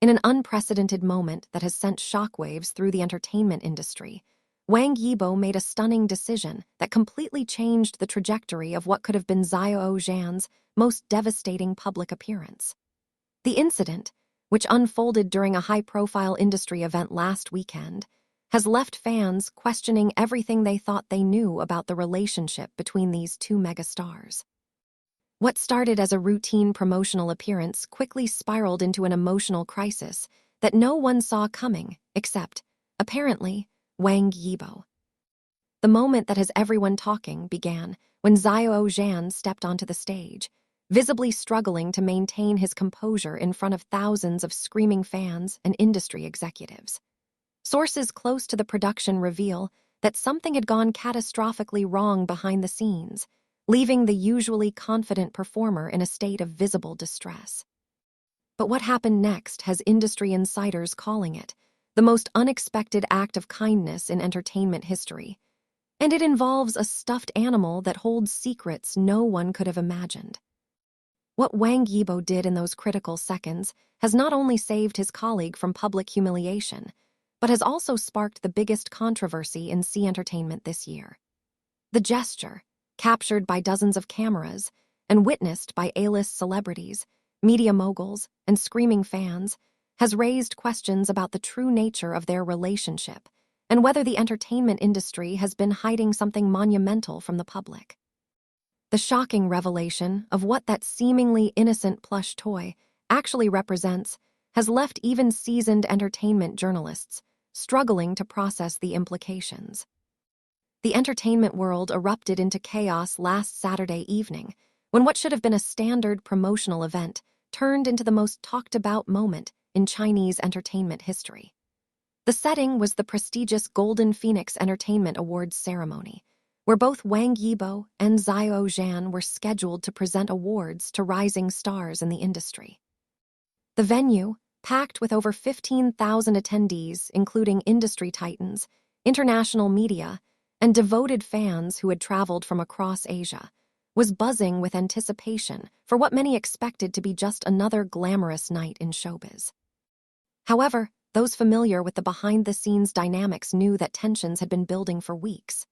In an unprecedented moment that has sent shockwaves through the entertainment industry, Wang Yibo made a stunning decision that completely changed the trajectory of what could have been Xiao Zhan's most devastating public appearance. The incident, which unfolded during a high-profile industry event last weekend, has left fans questioning everything they thought they knew about the relationship between these two megastars. What started as a routine promotional appearance quickly spiraled into an emotional crisis that no one saw coming except, apparently, Wang Yibo. The moment that has everyone talking began when Xiao Zhan stepped onto the stage, visibly struggling to maintain his composure in front of thousands of screaming fans and industry executives. Sources close to the production reveal that something had gone catastrophically wrong behind the scenes, leaving the usually confident performer in a state of visible distress. But what happened next has industry insiders calling it the most unexpected act of kindness in entertainment history, and it involves a stuffed animal that holds secrets no one could have imagined. What Wang Yibo did in those critical seconds has not only saved his colleague from public humiliation, but has also sparked the biggest controversy in sea entertainment this year. The gesture, captured by dozens of cameras and witnessed by A-list celebrities, media moguls, and screaming fans, has raised questions about the true nature of their relationship and whether the entertainment industry has been hiding something monumental from the public. The shocking revelation of what that seemingly innocent plush toy actually represents has left even seasoned entertainment journalists struggling to process the implications. The entertainment world erupted into chaos last Saturday evening when what should have been a standard promotional event turned into the most talked-about moment in Chinese entertainment history. The setting was the prestigious Golden Phoenix Entertainment Awards ceremony, where both Wang Yibo and Xiao Zhan were scheduled to present awards to rising stars in the industry. The venue, packed with over 15,000 attendees, including industry titans, international media, and devoted fans who had traveled from across Asia, was buzzing with anticipation for what many expected to be just another glamorous night in showbiz. However, those familiar with the behind-the-scenes dynamics knew that tensions had been building for weeks.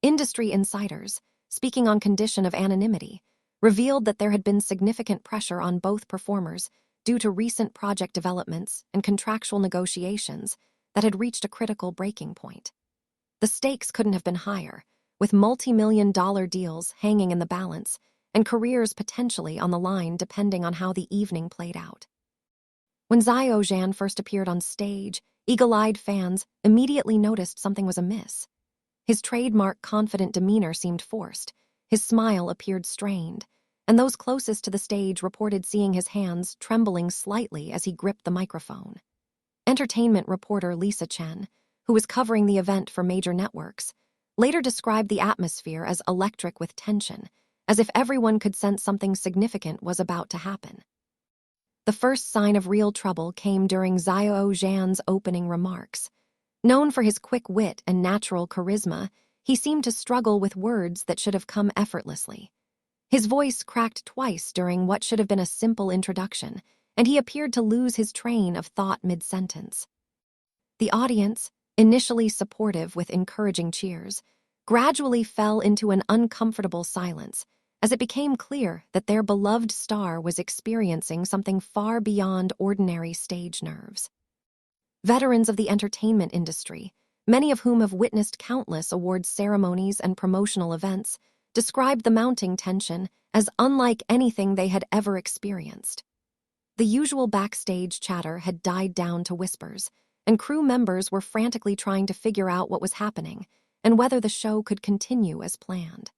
Industry insiders, speaking on condition of anonymity, revealed that there had been significant pressure on both performers due to recent project developments and contractual negotiations that had reached a critical breaking point. The stakes couldn't have been higher, with multi-million-dollar deals hanging in the balance and careers potentially on the line depending on how the evening played out. When Xiao Zhan first appeared on stage, eagle-eyed fans immediately noticed something was amiss. His trademark confident demeanor seemed forced, his smile appeared strained, and those closest to the stage reported seeing his hands trembling slightly as he gripped the microphone. Entertainment reporter Lisa Chen, who was covering the event for major networks, later described the atmosphere as electric with tension, as if everyone could sense something significant was about to happen. The first sign of real trouble came during Xiao Zhan's opening remarks. Known for his quick wit and natural charisma, he seemed to struggle with words that should have come effortlessly. His voice cracked twice during what should have been a simple introduction, and he appeared to lose his train of thought mid-sentence. The audience, initially supportive with encouraging cheers, gradually fell into an uncomfortable silence as it became clear that their beloved star was experiencing something far beyond ordinary stage nerves. Veterans of the entertainment industry, many of whom have witnessed countless awards ceremonies and promotional events, described the mounting tension as unlike anything they had ever experienced. The usual backstage chatter had died down to whispers, and crew members were frantically trying to figure out what was happening and whether the show could continue as planned.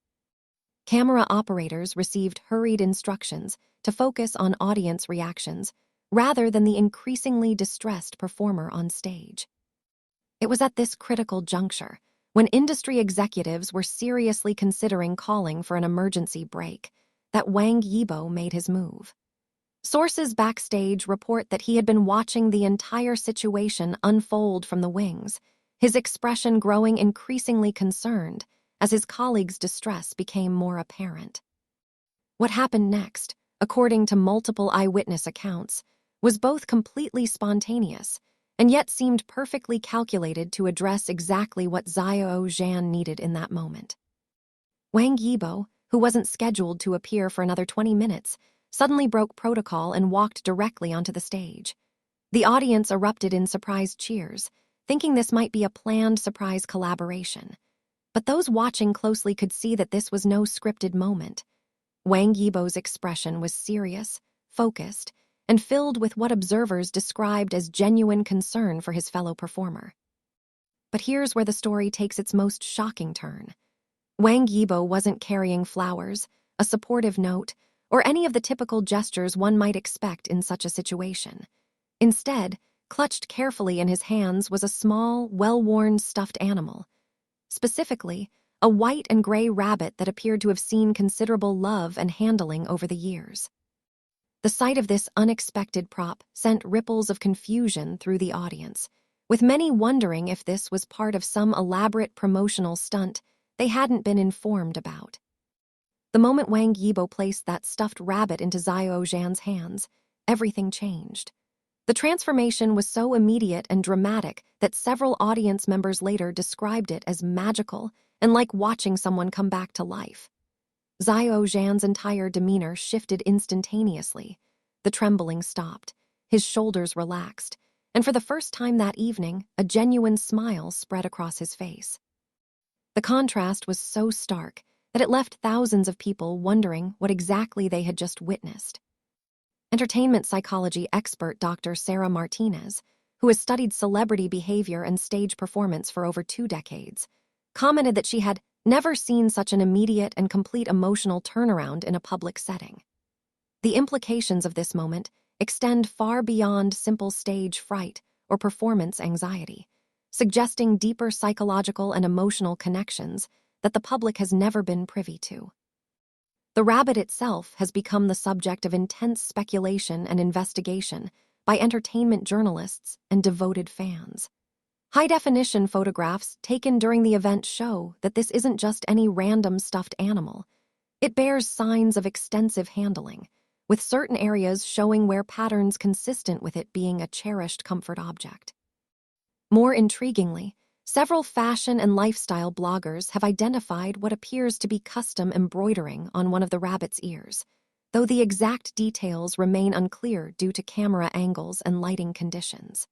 Camera operators received hurried instructions to focus on audience reactions rather than the increasingly distressed performer on stage. It was at this critical juncture, when industry executives were seriously considering calling for an emergency break, that Wang Yibo made his move. Sources backstage report that he had been watching the entire situation unfold from the wings, his expression growing increasingly concerned as his colleagues' distress became more apparent. What happened next, according to multiple eyewitness accounts, was both completely spontaneous and yet seemed perfectly calculated to address exactly what Xiao Zhan needed in that moment. Wang Yibo, who wasn't scheduled to appear for another 20 minutes, suddenly broke protocol and walked directly onto the stage. The audience erupted in surprised cheers, thinking this might be a planned surprise collaboration. But those watching closely could see that this was no scripted moment. Wang Yibo's expression was serious, focused, and filled with what observers described as genuine concern for his fellow performer. But here's where the story takes its most shocking turn. Wang Yibo wasn't carrying flowers, a supportive note, or any of the typical gestures one might expect in such a situation. Instead, clutched carefully in his hands was a small, well-worn stuffed animal. Specifically, a white and gray rabbit that appeared to have seen considerable love and handling over the years. The sight of this unexpected prop sent ripples of confusion through the audience, with many wondering if this was part of some elaborate promotional stunt they hadn't been informed about. The moment Wang Yibo placed that stuffed rabbit into Xiao Zhan's hands, everything changed. The transformation was so immediate and dramatic that several audience members later described it as magical and like watching someone come back to life. Xiao Zhan's entire demeanor shifted instantaneously. The trembling stopped, his shoulders relaxed, and for the first time that evening, a genuine smile spread across his face. The contrast was so stark that it left thousands of people wondering what exactly they had just witnessed. Entertainment psychology expert Dr. Sarah Martinez, who has studied celebrity behavior and stage performance for over 2 decades, commented that she had never seen such an immediate and complete emotional turnaround in a public setting. The implications of this moment extend far beyond simple stage fright or performance anxiety, suggesting deeper psychological and emotional connections that the public has never been privy to. The rabbit itself has become the subject of intense speculation and investigation by entertainment journalists and devoted fans. High-definition photographs taken during the event show that this isn't just any random stuffed animal. It bears signs of extensive handling, with certain areas showing where patterns consistent with it being a cherished comfort object. More intriguingly, several fashion and lifestyle bloggers have identified what appears to be custom embroidering on one of the rabbit's ears, though the exact details remain unclear due to camera angles and lighting conditions.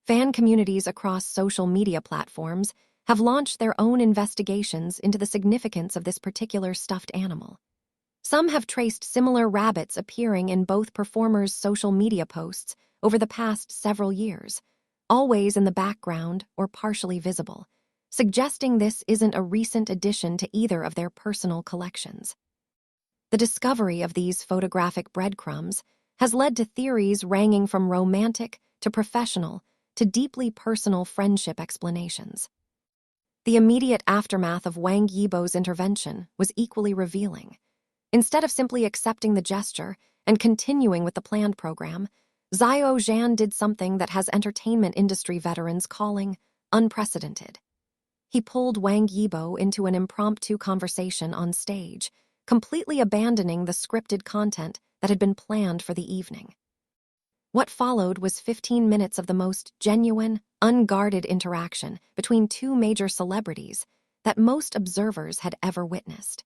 Fan communities across social media platforms have launched their own investigations into the significance of this particular stuffed animal. Some have traced similar rabbits appearing in both performers' social media posts over the past several years, always in the background or partially visible, suggesting this isn't a recent addition to either of their personal collections. The discovery of these photographic breadcrumbs has led to theories ranging from romantic to professional to deeply personal friendship explanations. The immediate aftermath of Wang Yibo's intervention was equally revealing. Instead of simply accepting the gesture and continuing with the planned program, Xiao Zhan did something that has entertainment industry veterans calling unprecedented. He pulled Wang Yibo into an impromptu conversation on stage, completely abandoning the scripted content that had been planned for the evening. What followed was 15 minutes of the most genuine, unguarded interaction between two major celebrities that most observers had ever witnessed.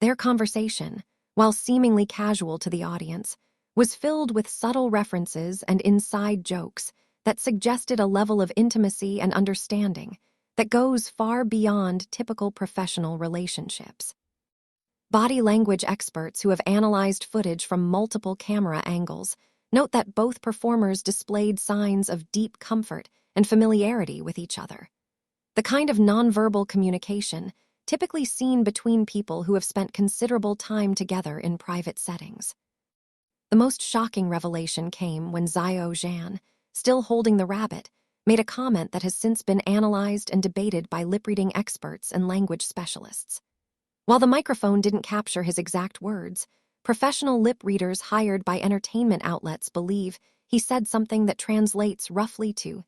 Their conversation, while seemingly casual to the audience, was filled with subtle references and inside jokes that suggested a level of intimacy and understanding that goes far beyond typical professional relationships. Body language experts who have analyzed footage from multiple camera angles note that both performers displayed signs of deep comfort and familiarity with each other. The kind of nonverbal communication typically seen between people who have spent considerable time together in private settings. The most shocking revelation came when Xiao Zhan, still holding the rabbit, made a comment that has since been analyzed and debated by lip-reading experts and language specialists. While the microphone didn't capture his exact words, professional lip readers hired by entertainment outlets believe he said something that translates roughly to,